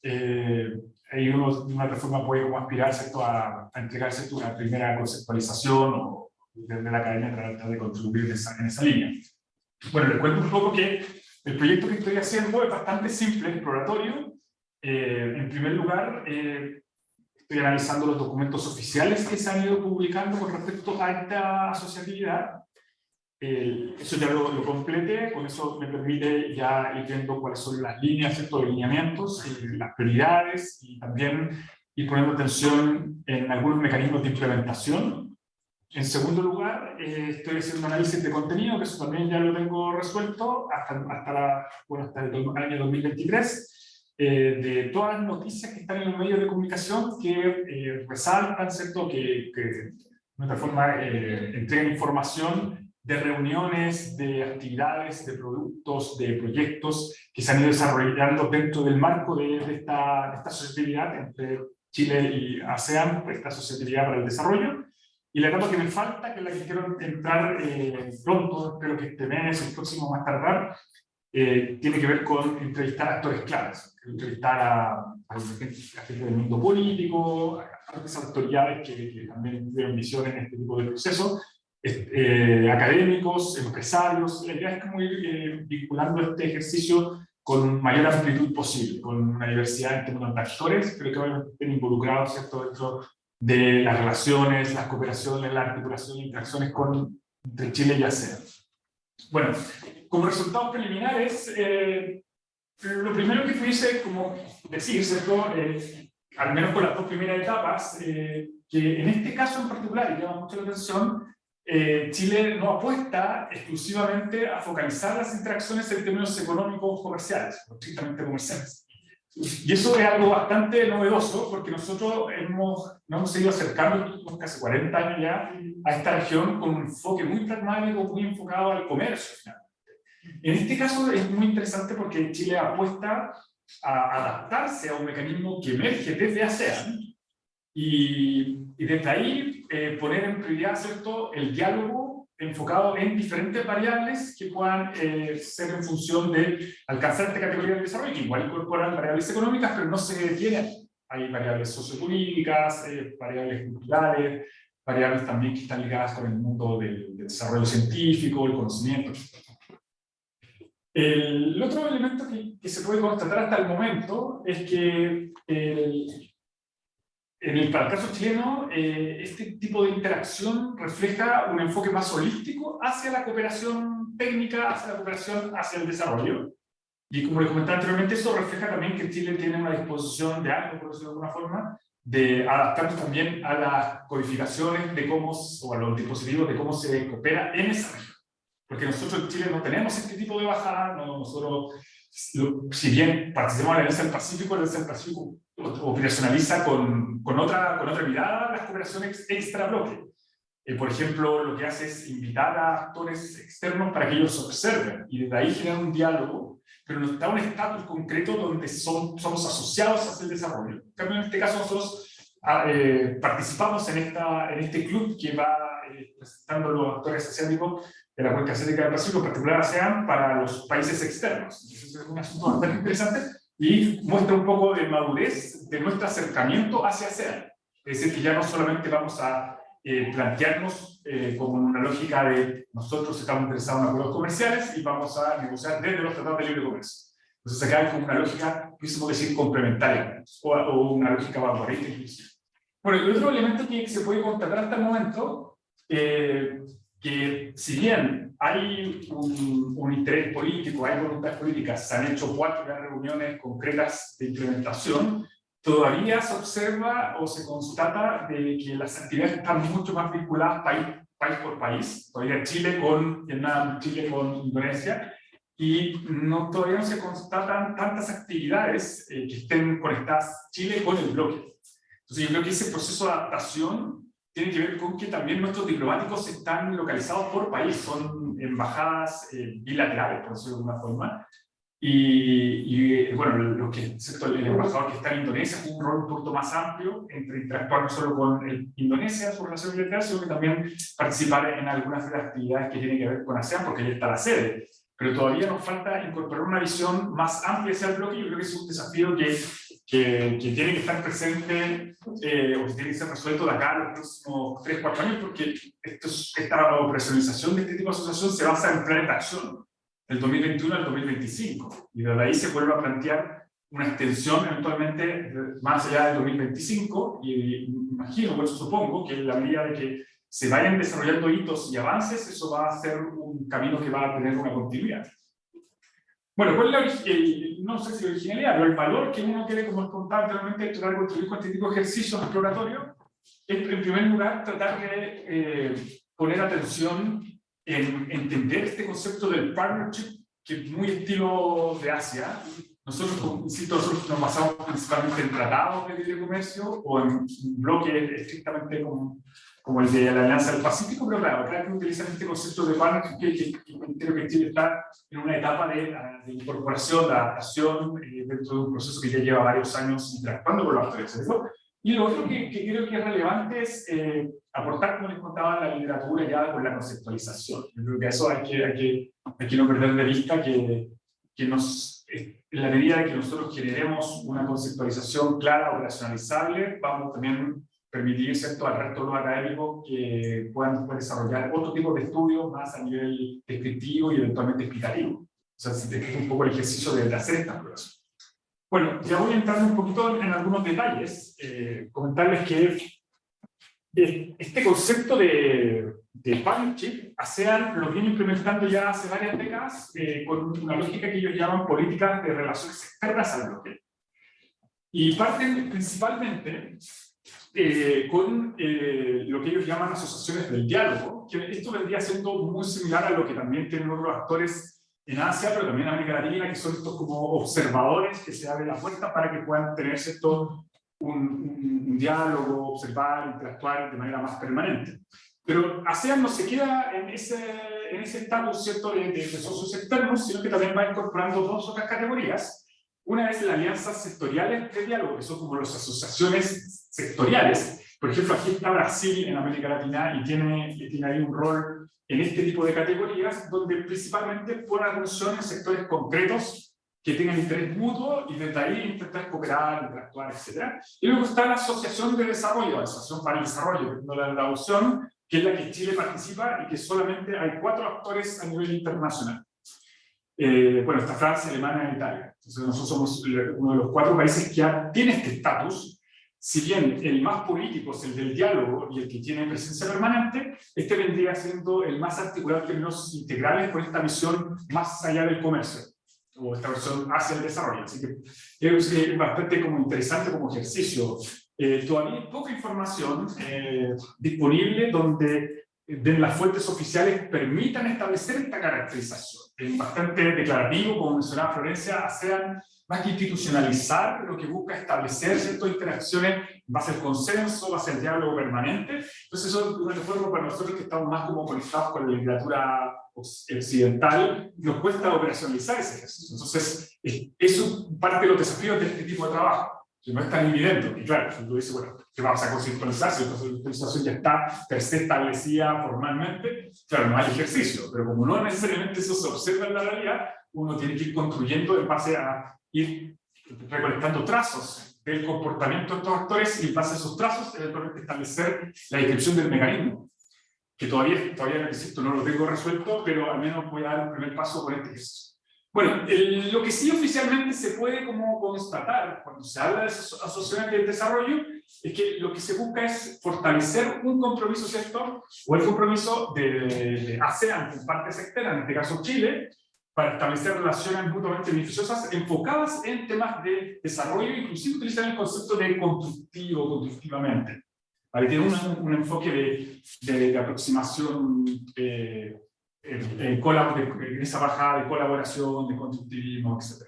ahí uno de una otra forma puede como aspirar, ¿cierto?, a entregar, ¿cierto?, una primera conceptualización o desde la academia tratar de contribuir en esa línea. Bueno, les cuento un poco que el proyecto que estoy haciendo es bastante simple, exploratorio. En primer lugar, estoy analizando los documentos oficiales que se han ido publicando con respecto a esta asociatividad. Eso ya lo completé, con eso me permite ya ir viendo cuáles son las líneas, ¿cierto?, de lineamientos, las prioridades, y también ir poniendo atención en algunos mecanismos de implementación. En segundo lugar, estoy haciendo un análisis de contenido, que eso también ya lo tengo resuelto hasta el año 2023, de todas las noticias que están en los medios de comunicación que resaltan, ¿cierto?, que de otra forma entregan información de reuniones, de actividades, de productos, de proyectos que se han ido desarrollando dentro del marco de esta asociatividad entre Chile y ASEAN, esta asociatividad para el desarrollo. Y la etapa que me falta, que es la que quiero entrar pronto, espero que este mes, el próximo más tardar, tiene que ver con entrevistar a actores claves, entrevistar a gente del mundo político, a otras autoridades que también tienen visión en este tipo de procesos, académicos, empresarios. La idea es como ir vinculando este ejercicio con mayor amplitud posible, con una diversidad en términos de actores, pero que obviamente estén involucrados, ¿cierto?, dentro de las relaciones, las cooperaciones, la articulación y interacciones entre Chile y ASEAN. Bueno, como resultados preliminares, lo primero que pudiese como decir, ¿cierto?, al menos con las dos primeras etapas, que en este caso en particular, y llama mucho la atención, Chile no apuesta exclusivamente a focalizar las interacciones en términos económicos comerciales, o estrictamente comerciales. Y eso es algo bastante novedoso, porque nosotros nos hemos ido acercando casi 40 años ya a esta región con un enfoque muy pragmático, muy enfocado al comercio. En este caso es muy interesante porque Chile apuesta a adaptarse a un mecanismo que emerge desde ASEAN y desde ahí poner en prioridad, ¿cierto?, el diálogo enfocado en diferentes variables que puedan ser en función de alcanzar esta categoría de desarrollo, que igual incorporan variables económicas, pero no se detienen. Hay variables sociopolíticas, variables culturales, variables también que están ligadas con el mundo del desarrollo científico, el conocimiento. El otro elemento que se puede constatar hasta el momento es que para el caso chileno, este tipo de interacción refleja un enfoque más holístico hacia la cooperación técnica, hacia la cooperación hacia el desarrollo. Y como les comentaba anteriormente, eso refleja también que Chile tiene una disposición de años, por decirlo de alguna forma, de adaptarnos también a las codificaciones de cómo, o a los dispositivos de cómo se coopera en esa región. Porque nosotros en Chile no tenemos este tipo de bajada, nosotros, si bien participamos en la Alianza del Pacífico operacionaliza con otra mirada las cooperaciones extra bloque. Por ejemplo, lo que hace es invitar a actores externos para que ellos observen y desde ahí generar un diálogo, pero nos da un estatus concreto donde somos asociados hacia el desarrollo. En cambio, en este caso nosotros participamos en este club que va presentando los actores asiáticos de la cuenca asiática del Pacífico, en particular ASEAN, para los países externos. Entonces es un asunto bastante interesante y muestra un poco de madurez de nuestro acercamiento hacia ASEAN. Es decir, que ya no solamente vamos a plantearnos como una lógica de nosotros estamos interesados en acuerdos comerciales y vamos a negociar desde los tratados de libre comercio. Entonces acá hay como una lógica, pudiésemos decir, complementaria o una lógica vanguardista inclusive. Bueno, el otro elemento que se puede constatar hasta el momento, que si bien hay un interés político, hay voluntades políticas, se han hecho 4 reuniones concretas de implementación, todavía se observa o se constata de que las actividades están mucho más vinculadas país por país, todavía Chile con Vietnam, Chile con Indonesia, y todavía no se constatan tantas actividades que estén conectadas Chile con el bloque. Entonces yo creo que ese proceso de adaptación tiene que ver con que también nuestros diplomáticos están localizados por país, son embajadas bilaterales, por decirlo de alguna forma, y bueno, lo que, excepto el embajador que está en Indonesia, tiene un rol un poquito más amplio entre interactuar no solo con Indonesia, su relación bilateral, sino que también participar en algunas de las actividades que tienen que ver con ASEAN, porque ahí está la sede. Pero todavía nos falta incorporar una visión más amplia hacia el bloque, y yo creo que es un desafío que tiene que estar presente o que tiene que ser resuelto de acá a los próximos 3-4 años, porque esta operacionalización de este tipo de asociación se basa en planes de acción del 2021 al 2025, y desde ahí se vuelve a plantear una extensión eventualmente más allá del 2025, y imagino, por eso supongo, que en la medida de que se vayan desarrollando hitos y avances, eso va a ser un camino que va a tener una continuidad. Bueno, ¿cuál es no sé si la originalidad, pero el valor que uno quiere, como os contaba anteriormente, tratar de contribuir con este tipo de ejercicios exploratorios? Es, en primer lugar, tratar de poner atención en entender este concepto del partnership, que es muy estilo de Asia. Nosotros, insisto, nosotros nos basamos principalmente en tratados de libre comercio o en bloques estrictamente como el de la Alianza del Pacífico, pero claro, que utilizan este concepto de partnership que creo que Chile está en una etapa de incorporación, de adaptación dentro de un proceso que ya lleva varios años interactuando con los actores. Y lo otro que creo que es relevante es aportar, como les contaba, la literatura ya con la conceptualización. Yo creo que eso hay que no perder de vista que en la medida que nosotros generemos una conceptualización clara, operacionalizable, vamos también permitir, ¿cierto?, al resto de los académicos que puedan desarrollar otro tipo de estudios más a nivel descriptivo y eventualmente explicativo. O sea, si te queda un poco el ejercicio de hacer esta exploración. Bueno, ya voy a entrar un poquito en algunos detalles, comentarles que este concepto de partnership, ASEAN lo viene implementando ya hace varias décadas con una lógica que ellos llaman políticas de relaciones externas al bloque. Y parten principalmente con lo que ellos llaman asociaciones del diálogo, que esto vendría siendo muy similar a lo que también tienen otros actores en Asia, pero también en América Latina, que son estos como observadores que se abren la puerta para que puedan tener un diálogo, observar, interactuar de manera más permanente. Pero ASEAN no se queda en ese estatus, ¿cierto?, de socios externos, sino que también va incorporando 2 otras categorías. Una es las alianzas sectoriales de diálogo, que son como las asociaciones sectoriales. Por ejemplo, aquí está Brasil en América Latina y tiene ahí un rol en este tipo de categorías, donde principalmente pone atención en sectores concretos que tengan interés mutuo y desde ahí intentar cooperar, interactuar, etc. Y luego está la Asociación de Desarrollo, la Asociación para el Desarrollo, la opción, que es la que Chile participa y que solamente hay 4 actores a nivel internacional. Bueno, está Francia, Alemania e Italia. Entonces nosotros somos uno de los 4 países que ya tiene este estatus. Si bien el más político es el del diálogo y el que tiene presencia permanente, este vendría siendo el más articulado en términos integrales con esta visión más allá del comercio, o esta versión hacia el desarrollo. Así que es bastante como interesante como ejercicio. Todavía hay poca información disponible donde las fuentes oficiales permitan establecer esta caracterización. Es bastante declarativo, como mencionaba Florencia, ASEAN, más que institucionalizar, lo que busca establecer ciertas interacciones en base al consenso, base al diálogo permanente. Entonces eso es una forma para nosotros que estamos más como conectados con la literatura occidental, nos cuesta operacionalizar ese ejercicio. Entonces, eso parte de los desafíos de este tipo de trabajo, que no es tan evidente. Y claro, uno dice, bueno, ¿qué vamos a conceptualizar? Si la conceptualización ya está per se establecida formalmente, claro, no hay ejercicio, pero como no necesariamente eso se observa en la realidad, uno tiene que ir construyendo en base a ir recolectando trazos del comportamiento de estos actores y en base a esos trazos eventualmente establecer la descripción del mecanismo, que todavía insisto, no lo tengo resuelto, pero al menos voy a dar un primer paso con este ejercicio. Bueno, lo que sí oficialmente se puede como constatar cuando se habla de asociaciones de desarrollo es que lo que se busca es fortalecer un compromiso, ¿cierto? O el compromiso de ASEAN con partes externas, en este caso Chile, para establecer relaciones mutuamente beneficiosas enfocadas en temas de desarrollo, inclusive utilizan el concepto de constructivo, constructivamente. Vale, tiene un enfoque de aproximación en esa bajada de colaboración, de constructivismo, etc.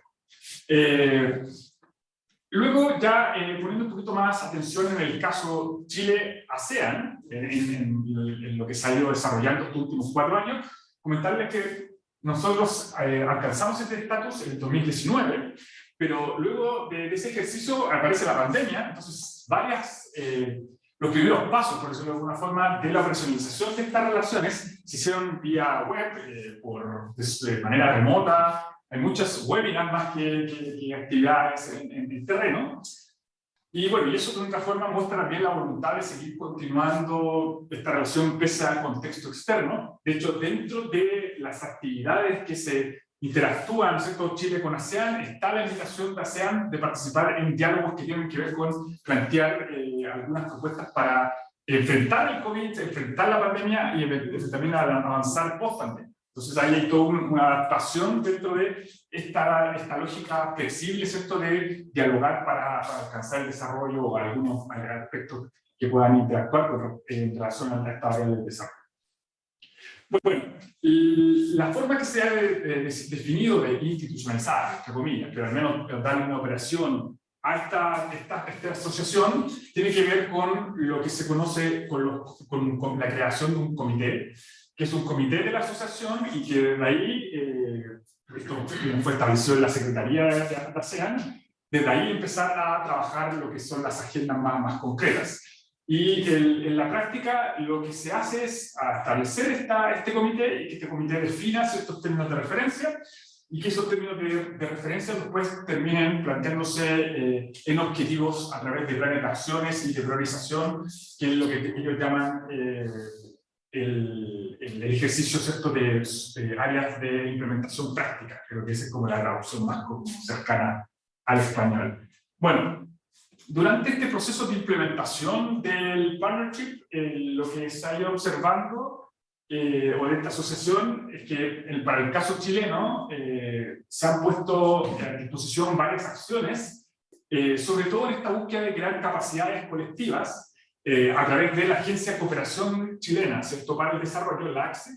Luego, ya poniendo un poquito más atención en el caso Chile-ASEAN, en lo que se ha ido desarrollando estos últimos 4 años, comentarles que nosotros alcanzamos este estatus en el 2019, pero luego de ese ejercicio aparece la pandemia, entonces los primeros pasos, por decirlo de alguna forma, de la operacionalización de estas relaciones se hicieron vía web, de manera remota. Hay muchas webinars más que actividades en el terreno. Y bueno, y eso de otra forma muestra también la voluntad de seguir continuando esta relación pese al contexto externo. De hecho, dentro de las actividades que se interactúan, ¿no es cierto?, Chile con ASEAN, está la invitación de ASEAN de participar en diálogos que tienen que ver con plantear algunas propuestas para enfrentar el COVID, enfrentar la pandemia y también avanzar post-pandemia. Entonces ahí hay toda una adaptación dentro de esta lógica flexible, ¿cierto?, de dialogar para alcanzar el desarrollo o algunos aspectos que puedan interactuar en relación a esta área del desarrollo. Bueno, la forma que se ha definido de institucionalizar, entre comillas, pero al menos darle una operación a esta asociación, tiene que ver con lo que se conoce con la creación de un comité, que es un comité de la asociación y que desde ahí, esto fue establecido en la Secretaría de ASEAN, desde ahí empezar a trabajar lo que son las agendas más concretas. Y en la práctica lo que se hace es establecer este comité y que este comité defina ciertos términos de referencia y que esos términos de referencia después terminen planteándose en objetivos a través de planes de acciones y de priorización, que es lo que ellos llaman el ejercicio, ¿cierto?, de áreas de implementación práctica. Creo que esa es como la traducción más cercana al español. Bueno, durante este proceso de implementación del partnership, lo que se ha ido observando, o de esta asociación, es que para el caso chileno se han puesto a disposición varias acciones, sobre todo en esta búsqueda de crear capacidades colectivas a través de la Agencia de Cooperación Chilena, ¿cierto?, para el Desarrollo, la ACSE,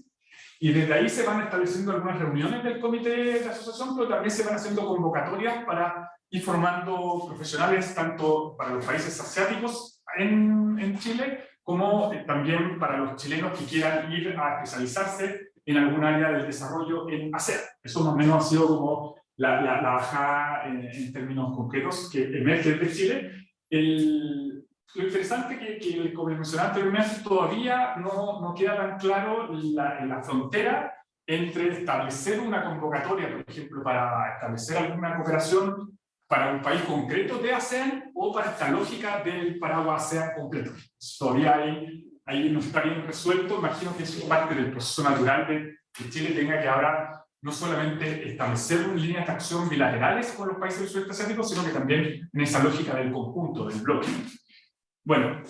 y desde ahí se van estableciendo algunas reuniones del comité de asociación, pero también se van haciendo convocatorias para ir formando profesionales tanto para los países asiáticos en Chile, como también para los chilenos que quieran ir a especializarse en algún área del desarrollo en ASEAN. Eso más o menos ha sido como la bajada en términos concretos que emerge de Chile. Lo interesante que, como mencionaba anteriormente, todavía no queda tan claro la frontera entre establecer una convocatoria, por ejemplo, para establecer alguna cooperación para un país concreto de ASEAN o para esta lógica del paraguas ASEAN completo. Todavía ahí no está bien resuelto. Imagino que es parte del proceso natural de que Chile tenga que ahora no solamente establecer líneas de acción bilaterales con los países del sudeste asiático, sino que también en esa lógica del conjunto, del bloque. Bueno,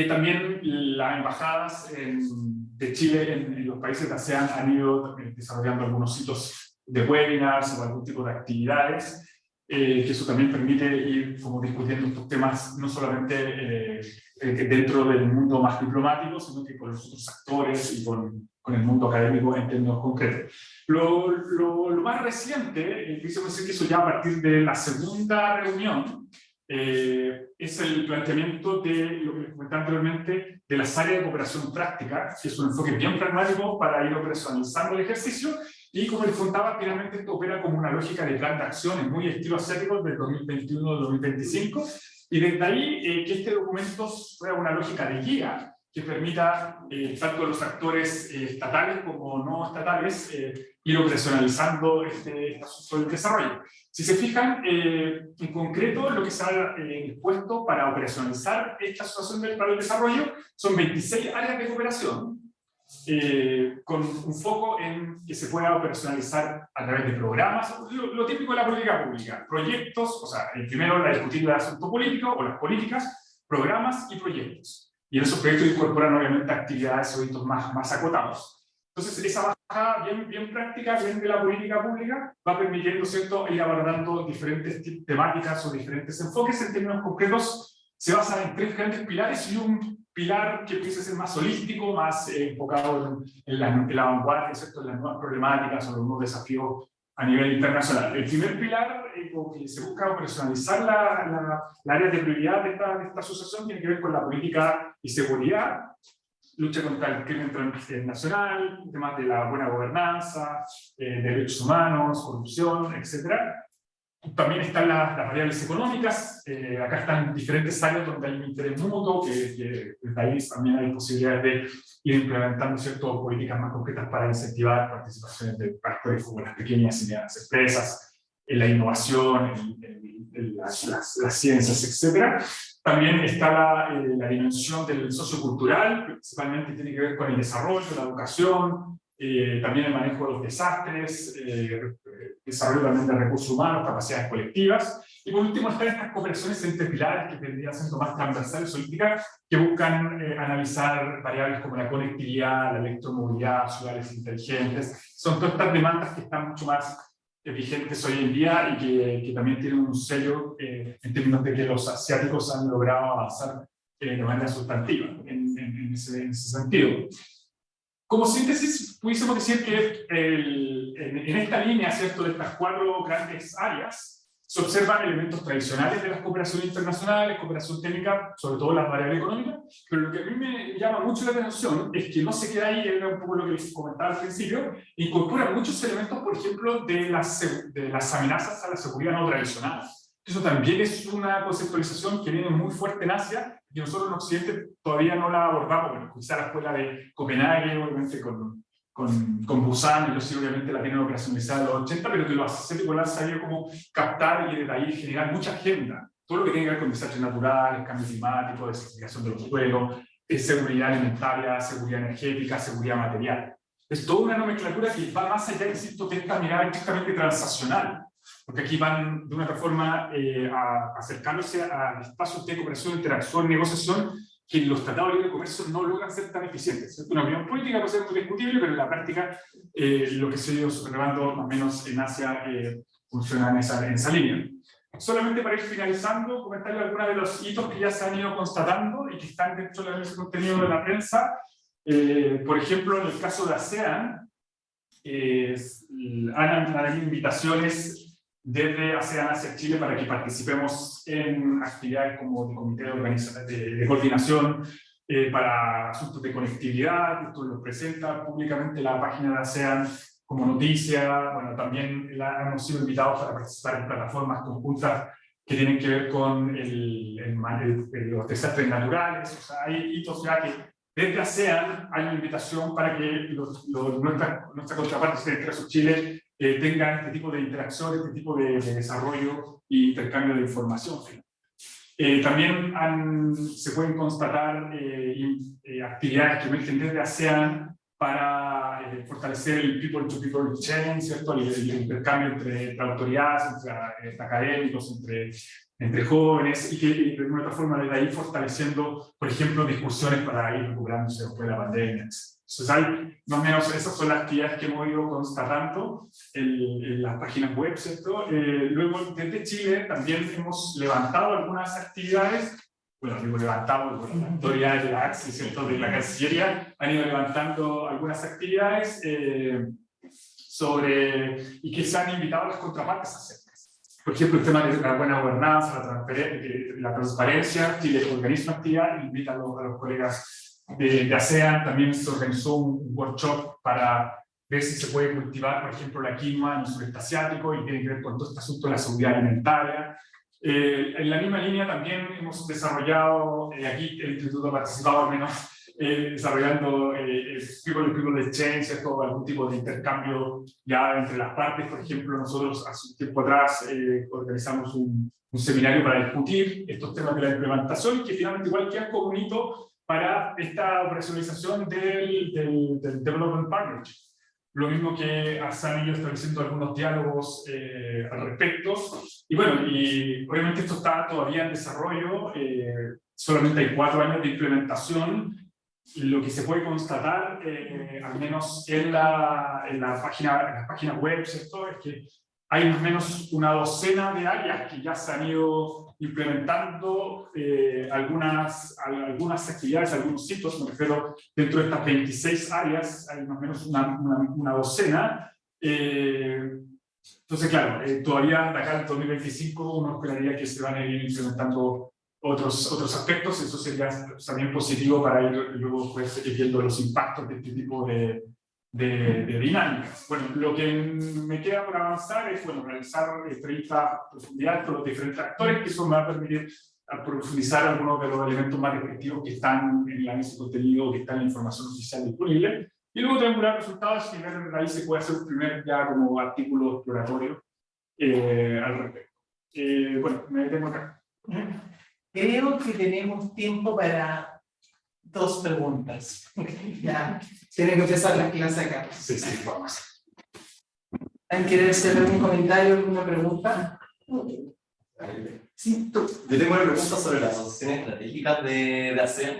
también las embajadas de Chile en los países de ASEAN han ido desarrollando algunos sitios de webinars o algún tipo de actividades, que eso también permite ir como discutiendo estos temas no solamente dentro del mundo más diplomático, sino que con los otros actores y con el mundo académico en términos concretos. Lo más reciente, quisiera decir que eso ya a partir de la segunda reunión, es el planteamiento de lo que les comentaba anteriormente, de las áreas de cooperación práctica, que es un enfoque bien pragmático para ir operacionalizando el ejercicio, y como les contaba, finalmente esto opera como una lógica de plan de acciones muy estilo asiático del 2021-2025, y desde ahí que este documento sea una lógica de guía que permita tanto a los actores estatales como no estatales ir operacionalizando este asunto del desarrollo. Si se fijan, en concreto, lo que se ha dispuesto para operacionalizar esta asociación para el desarrollo son 26 áreas de cooperación, con un foco en que se pueda operacionalizar a través de programas, lo típico de la política pública, proyectos, o sea, primero la discutir el asunto político o las políticas, programas y proyectos. Y en esos proyectos incorporan obviamente actividades o hitos más acotados. Entonces, esa bajada bien práctica, bien de la política pública, va permitiendo, ¿cierto?, ir abordando diferentes temáticas o diferentes enfoques. En términos concretos, se basa en 3 grandes pilares y un pilar que pudiese ser más holístico, más enfocado en la vanguardia, ¿cierto?, en las nuevas problemáticas o los nuevos desafíos a nivel internacional. El primer pilar, con que se busca operacionalizar la área de prioridad de esta asociación, tiene que ver con la política y seguridad, lucha contra el crimen transnacional, temas de la buena gobernanza, derechos humanos, corrupción, etc. También están las variables económicas. Acá están diferentes áreas donde hay un interés mutuo, que desde ahí también hay posibilidades de ir implementando, ¿cierto?, políticas más concretas para incentivar participaciones de actores como las pequeñas y medianas empresas, en la innovación, en las ciencias, etc. También está la dimensión del sociocultural, principalmente tiene que ver con el desarrollo, la educación, también el manejo de los desastres, desarrollo también de recursos humanos, capacidades colectivas. Y por último están estas cooperaciones entre pilares que tendrían siendo más transversales, políticas, que buscan analizar variables como la conectividad, la electromovilidad, ciudades inteligentes. Son todas estas demandas que están mucho más vigentes hoy en día y que también tienen un sello en términos de que los asiáticos han logrado avanzar de manera sustantiva en ese sentido. Como síntesis, pudiésemos decir que en esta línea, ¿cierto?, de estas 4 grandes áreas, se observan elementos tradicionales de las cooperaciones internacionales, cooperación técnica, sobre todo las variables económicas, pero lo que a mí me llama mucho la atención es que no se queda ahí, era un poco lo que les comentaba al principio, incorpora muchos elementos, por ejemplo, de las amenazas a la seguridad no tradicional. Eso también es una conceptualización que viene muy fuerte en Asia, y nosotros en Occidente todavía no la abordamos. Bueno, quizá la escuela de Copenhague, obviamente con Busan, ellos sí obviamente la tienen operacionalizada en los 80, pero que los asiáticos la han sabido como captar y desde ahí generar mucha agenda. Todo lo que tiene que ver con desastres naturales, cambio climático, desertificación de los suelos, seguridad alimentaria, seguridad energética, seguridad material. Es toda una nomenclatura que va más allá, insisto, de esta mirada estrictamente transaccional, porque aquí van de una otra forma acercándose a espacios de cooperación, interacción, negociación, que los tratados de libre comercio no logran ser tan eficientes. ¿Cierto? Una opinión política puede ser muy discutible, pero en la práctica lo que se ha ido observando, más o menos en Asia, funciona en esa línea. Solamente para ir finalizando, comentarle algunos de los hitos que ya se han ido constatando y que están dentro de ese contenido de la prensa. Por ejemplo, en el caso de ASEAN, han habido invitaciones desde ASEAN hacia Chile para que participemos en actividades como el Comité de Coordinación para asuntos de conectividad. Esto lo presenta públicamente la página de ASEAN como noticia. Bueno, también hemos sido invitados para participar en plataformas conjuntas que tienen que ver con los desastres naturales. O sea, hay hitos ya que desde ASEAN hay una invitación para que nuestra contraparte, en este caso Chile, tengan este tipo de interacción, este tipo de desarrollo e intercambio de información. También se pueden constatar actividades que emergen desde ASEAN para fortalecer el people-to-people chain, ¿cierto? El intercambio entre autoridades, entre académicos, entre jóvenes, y que de una otra forma desde ahí fortaleciendo, por ejemplo, discusiones para ir recuperándose después de la pandemia. Entonces hay, más o menos, esas son las actividades que hemos ido constatando en las páginas web, ¿cierto? Luego, desde Chile también hemos levantado algunas actividades. Bueno, digo levantado, bueno, las autoridades de la AXI, ¿cierto?, de la Cancillería, han ido levantando algunas actividades y que se han invitado a las contrapartes a hacer. Por ejemplo, el tema de la buena gobernanza, la transparencia. Chile organiza una actividad e invita a los colegas de ASEAN. También se organizó un workshop para ver si se puede cultivar, por ejemplo, la quinoa en el sureste asiático, y tiene que ver con todo este asunto de la seguridad alimentaria. En la misma línea también hemos desarrollado, aquí el Instituto ha participado al menos, desarrollando people exchange, ¿cierto? Algún tipo de intercambio ya entre las partes. Por ejemplo, nosotros hace un tiempo atrás organizamos un seminario para discutir estos temas de la implementación, que finalmente igual queda como un hito para esta operacionalización del Development Partnership. Lo mismo que se han ido estableciendo algunos diálogos al respecto. Y bueno, y obviamente esto está todavía en desarrollo, solamente hay 4 años de implementación. Lo que se puede constatar, al menos en la página web, ¿cierto?, es que hay más o menos una docena de áreas que ya se han ido implementando algunas actividades, algunos sitios, me refiero, dentro de estas 26 áreas hay más o menos una docena. Entonces, claro, todavía de acá al 2025 uno esperaría que se van a ir implementando otros aspectos. Eso sería también positivo para ir luego pues, viendo los impactos de este tipo de dinámicas. Bueno, lo que me queda por avanzar es, bueno, realizar entrevistas a profundidad con los diferentes actores, que eso me va a permitir profundizar algunos de los elementos más descriptivos que están en el análisis de contenido, que están en la información oficial disponible, y luego triangular resultados y ver ahí se puede hacer un primer ya como artículo exploratorio al respecto. Bueno, me detengo acá. Creo que tenemos tiempo para 2 preguntas. Ya, tiene que empezar la clase acá. Sí, sí, vamos. ¿Alguien quiere hacer algún comentario, alguna pregunta? Sí, tú. Yo tengo una pregunta sobre las asociaciones estratégicas de ASEAN.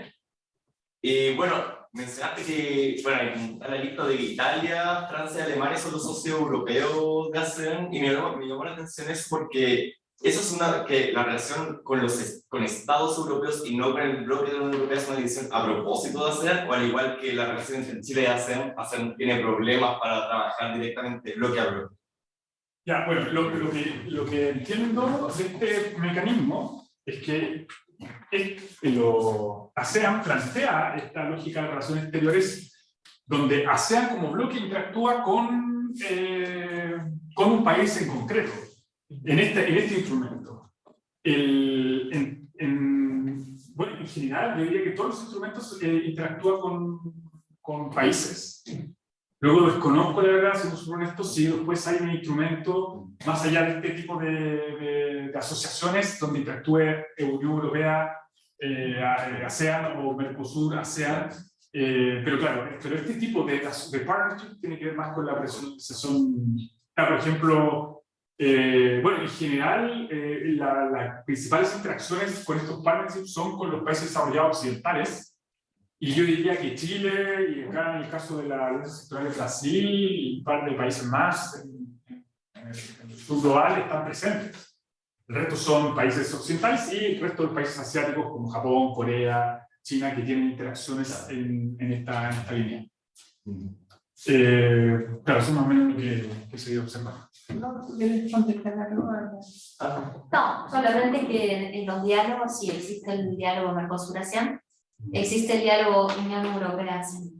Bueno, mencionaste que, bueno, está la lista de Italia, Francia y Alemania son los socios europeos de ASEAN, y me llamó la atención eso porque eso es que la relación con Estados europeos y no con el bloque de la Unión Europea es una decisión a propósito de ASEAN, o al igual que la relación entre Chile y ASEAN tiene problemas para trabajar directamente bloque a bloque. Ya, bueno, lo que entiendo de este mecanismo es que ASEAN plantea esta lógica de relaciones exteriores donde ASEAN como bloque interactúa con un país en concreto, en este instrumento. Bueno, en general, yo diría que todos los instrumentos interactúan con países. Luego desconozco la verdad, siendo súper honesto, si después hay un instrumento más allá de este tipo de asociaciones donde interactúe Unión Europea, ASEAN o Mercosur, ASEAN. Pero claro, pero este tipo de partnership tiene que ver más con la presentación. Por ejemplo, bueno, en general, las principales interacciones con estos partnerships son con los países desarrollados occidentales. Y yo diría que Chile, y acá en el caso de la alianza sectorial de Brasil, y un par de países más en el sur global están presentes. El resto son países occidentales y el resto de países asiáticos como Japón, Corea, China, que tienen interacciones en esta línea. Claro, eso es más o menos lo que se ha ido observando. ¿No quieres contestar la pregunta? No, solamente que en los diálogos sí existe el diálogo Mercosur-ASEAN, existe el diálogo Unión Europea-ASEAN,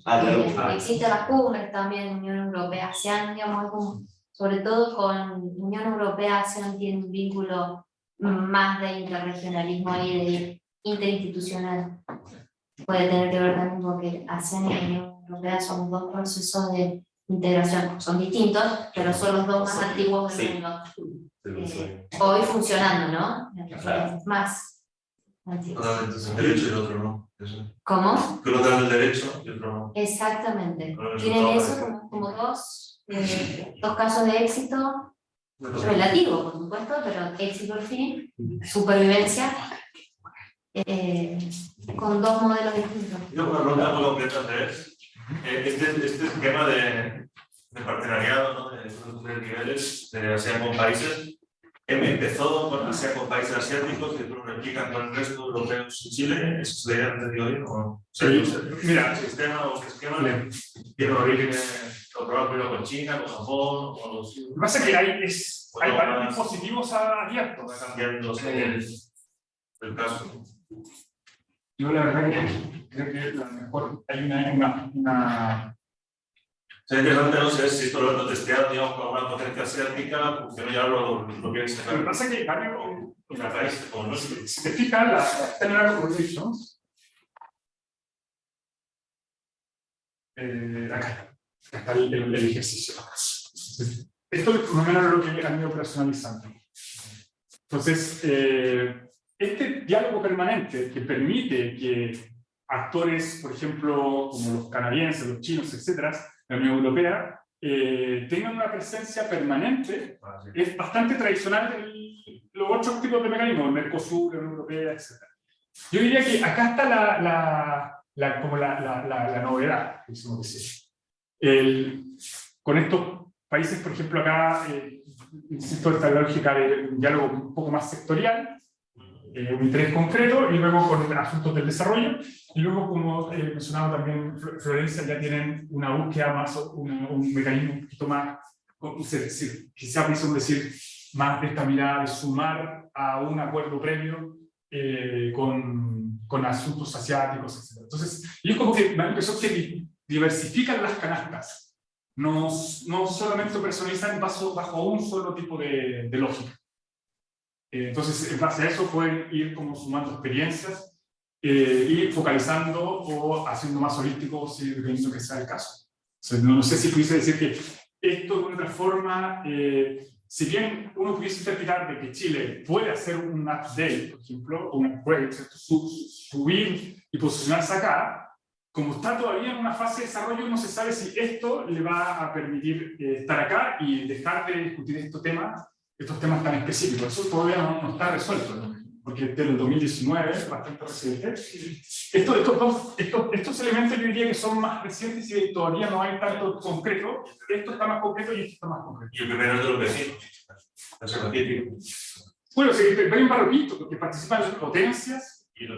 existen las cumbres también Unión Europea-ASEAN, digamos, sobre todo con Unión Europea-ASEAN tiene un vínculo más de interregionalismo y de interinstitucional. Puede tener que ver también con que ASEAN y Unión Europea son 2 procesos de integración, son distintos, pero son los 2 más antiguos del mundo. Hoy funcionando, ¿no? Más antiguos. Entonces, el derecho y el otro no. ¿Cómo? Que uno da el derecho y el otro no. Exactamente. Tienen eso como 2 casos de éxito relativo, por supuesto, pero éxito al fin, supervivencia, con 2 modelos distintos. Yo una pregunta muy concreta es, este esquema de partenariado, ¿no? de niveles de ASEAN con países, empezó con ASEAN con países asiáticos y lo replican con el resto de europeos y Chile. ¿Eso se debería entendido bien? ¿O mira, el sistema tiene orígenes probados primero con China, con Japón, o los... Lo que pasa es que hay varios dispositivos abiertos. Cambiando el caso. Yo la verdad que creo que a lo mejor hay una Sería interesante, no sé si esto lo testeado, digamos, con una potencia asiática, porque no ya lo quieren sacar. Lo que pasa es que varios, si te fijas, las General Regulations, acá está el ejercicio. Esto es más o menos lo que han ido operacionalizando. Entonces, este diálogo permanente que permite que actores, por ejemplo, como los canadienses, los chinos, etcétera, la Unión Europea, tengan una presencia permanente. Es bastante tradicional los otros tipos de mecanismos, el Mercosur, la Unión Europea, etcétera. Yo diría que acá está como la novedad, decimos decir. Con estos países, por ejemplo, acá, insisto, esta lógica de un diálogo un poco más sectorial, un interés concreto, y luego con asuntos del desarrollo, y luego, como mencionaba también Florencia, ya tienen una búsqueda más, un mecanismo un poquito más, quizás pienso decir, más de esta mirada de sumar a un acuerdo previo con asuntos asiáticos, etc. Entonces, yo como que me empezó que diversifican las canastas, no solamente personalizan bajo un solo tipo de lógica. Entonces, en base a eso pueden ir como sumando experiencias y focalizando o haciendo más holístico si dependiendo que sea el caso. O sea, no sé si pudiese decir que esto de otra forma, si bien uno pudiese interpretar de que Chile puede hacer un update, por ejemplo, o un upgrade, subir y posicionarse acá, como está todavía en una fase de desarrollo, no se sabe si esto le va a permitir estar acá y dejar de discutir estos temas tan específicos. Eso todavía no está resuelto, ¿no? Porque desde el 2019 es bastante reciente. Estos elementos yo diría que son más recientes y todavía no hay tanto concreto. Esto está más concreto y esto está más concreto. Y el primero de los vecinos, el científico. Bueno, sí, hay un barroquito porque participan las potencias y yo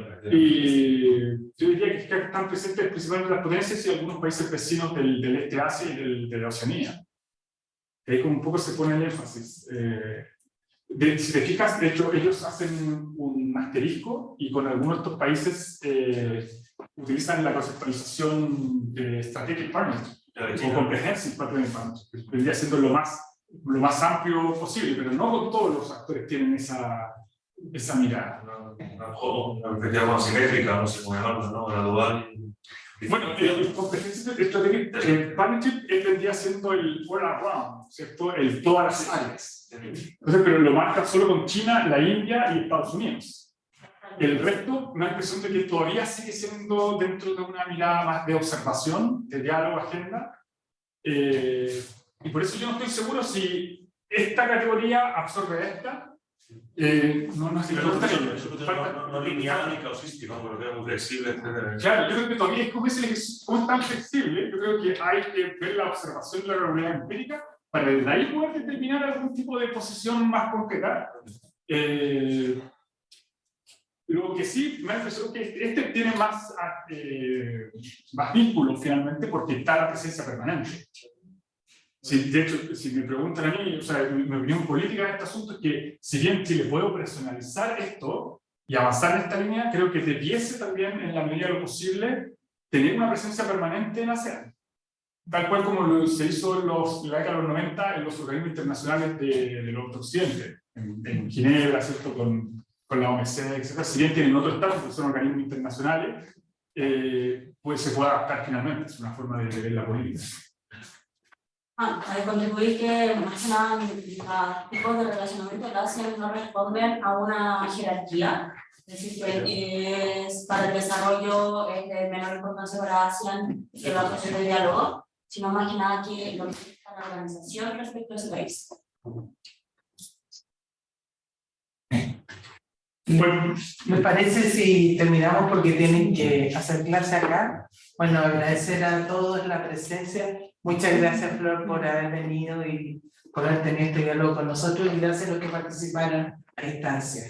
diría que están presentes principalmente las potencias y algunos países vecinos del este de Asia y de la Oceanía. Ahí como un poco se pone el énfasis. Si te fijas, de hecho, ellos hacen un asterisco y con algunos de estos países utilizan la conceptualización de Strategic Partnership o Comprehensive Partnership, que vendría siendo lo más amplio posible, pero no con todos los actores tienen esa mirada. Una perspectiva más simétrica, no sé cómo llamarlo, ¿no? Gradual. Bueno, el Comprehensive Strategic Partnership vendría siendo el all around, ¿cierto? El todas las áreas. Entonces, pero lo marca solo con China, la India y Estados Unidos. El resto, me da la impresión de que todavía sigue siendo dentro de una mirada más de observación, de diálogo, agenda. Y por eso yo no estoy seguro si esta categoría absorbe esta. No es no lineal ni causístico, pero que es muy flexible, etc. Claro, yo creo que todavía es como es tan flexible. Yo creo que hay que ver la observación de la realidad empírica para desde ahí poder determinar algún tipo de posición más concreta. Lo que sí me parece que este tiene más vínculo finalmente porque está la presencia permanente. Sí, de hecho, si me preguntan a mí, o sea, mi opinión política de este asunto es que si bien Chile puede operacionalizar esto y avanzar en esta línea, creo que debiese también, en la medida de lo posible, tener una presencia permanente en ASEAN. Tal cual como se hizo en la década de los 90 en los organismos internacionales del occidente, en Ginebra, ¿cierto? Con la OMC, etc. Si bien tienen otro estatus, porque son organismos internacionales, pues se puede adaptar finalmente, es una forma de ver la política. Contribuir que más que nada los tipos de relacionamiento de ASEAN no responden a una jerarquía, es decir, que es para el desarrollo es de menor importancia para ASEAN que la posición de diálogo, sino más que nada que lo que es la organización respecto a ese país. Bueno, me parece si terminamos porque tienen que hacer clase acá. Bueno, agradecer a todos la presencia. Muchas gracias, Flor, por haber venido y por haber tenido este diálogo con nosotros y gracias a los que participaron a distancia.